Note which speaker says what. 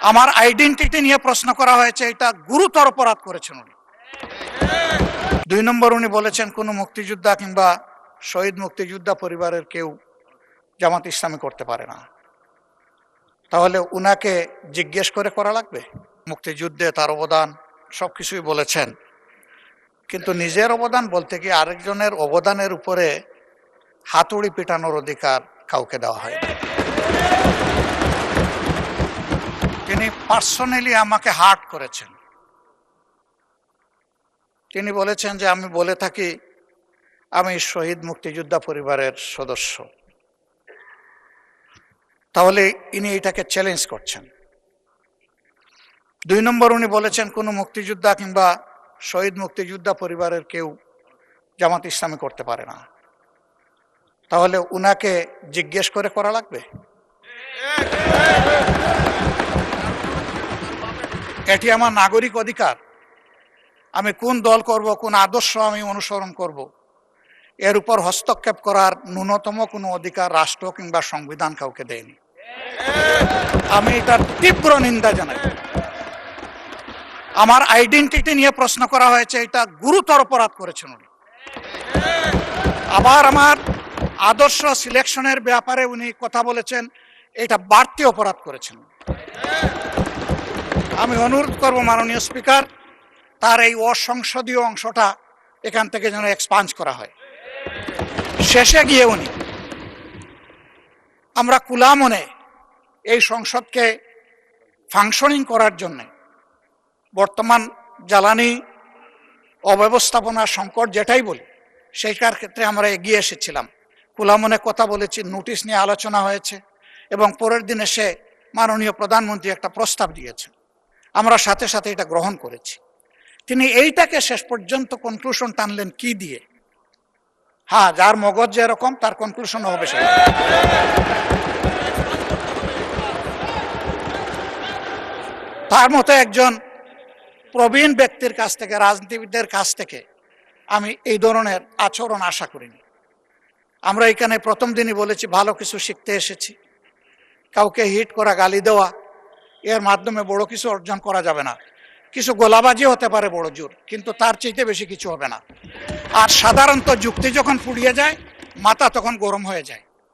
Speaker 1: আমার আইডেন্টিটি নিয়ে প্রশ্ন করা হয়েছে, এটা গুরুতর অপরাধ করেছেন উনি। 2 নম্বর, উনি বলেছেন কোন মুক্তিযোদ্ধা কিংবা শহীদ মুক্তিযোদ্ধা পরিবারের কেউ জামাত ইসলামী করতে পারে না। তাহলে উনাকে জিজ্ঞেস করে করা লাগবে? মুক্তিযুদ্ধে তার অবদান সবকিছুই বলেছেন, কিন্তু নিজের অবদান বলতে গিয়ে আরেকজনের অবদানের উপরে হাতুড়ি পিটানোর অধিকার কাউকে দেওয়া হয় না। তিনি পার্সোনালি আমাকে হার্ট করেছেন। তিনি বলেছেন যে আমি বলে থাকি আমি শহীদ মুক্তিযোদ্ধা পরিবারের সদস্য। তাহলে ইনি এটাকে চ্যালেঞ্জ করছেন। 2 নম্বর, উনি বলেছেন কোন মুক্তিযোদ্ধা কিংবা শহীদ মুক্তিযোদ্ধা পরিবারের কেউ জামাত ইসলামী করতে পারে না। তাহলে উনাকে জিজ্ঞেস করে করা লাগবে? এটি আমার নাগরিক অধিকার। আমি কোন দল করব, কোন আদর্শ আমি অনুসরণ করব, এর উপর হস্তক্ষেপ করার ন্যূনতম কোনো অধিকার রাষ্ট্র কিংবা সংবিধান কাউকে দেয়নি। আমি এটার তীব্র নিন্দা জানাই। আমার আইডেন্টিটি নিয়ে প্রশ্ন করা হয়েছে, এটা গুরুতর অপরাধ করেছেন উনি। আবার আমার আদর্শ সিলেকশনের ব্যাপারে উনি কথা বলেছেন, এটা বাড়তি অপরাধ করেছেন। আমি অনুরোধ করব মাননীয় স্পিকার, তার এই অসংসদীয় অংশটা এখান থেকে যেন এক্সপাঞ্জ করা হয়। শেষে গিয়ে উনি আমরা কুলা মনে এই সংসদকে ফাংশনিং করার জন্য বর্তমান জ্বালানি অব্যবস্থাপনা সংকট যেটাই বলি সেইটার ক্ষেত্রে আমরা এগিয়ে এসেছিলাম। কুলা মনে কথা বলেছি, নোটিশ নিয়ে আলোচনা হয়েছে এবং পরের দিনে সে মাননীয় প্রধানমন্ত্রী একটা প্রস্তাব দিয়েছেন, আমরা সাথে সাথে এটা গ্রহণ করেছি। তিনি এইটাকে শেষ পর্যন্ত কনক্লুশন টানলেন কি দিয়ে? হ্যাঁ, যার মগজ যেরকম তার কনক্লুশন হবে সেটা। তার মতো একজন প্রবীণ ব্যক্তির কাছ থেকে, রাজনীতিবিদদের কাছ থেকে আমি এই ধরনের আচরণ আশা করিনি। আমরা এখানে প্রথম দিনই বলেছি ভালো কিছু শিখতে এসেছি। কাউকে হিট করা, গালি দেওয়া, এর মাধ্যমে বড় কিছু অর্জন করা যাবে না। কিছু গোলাবাজি হতে পারে বড় জোর, কিন্তু তার চাইতে বেশি কিছু হবে না। আর সাধারণত যুক্তি যখন ফুরিয়ে যায়, মাথা তখন গরম হয়ে যায়।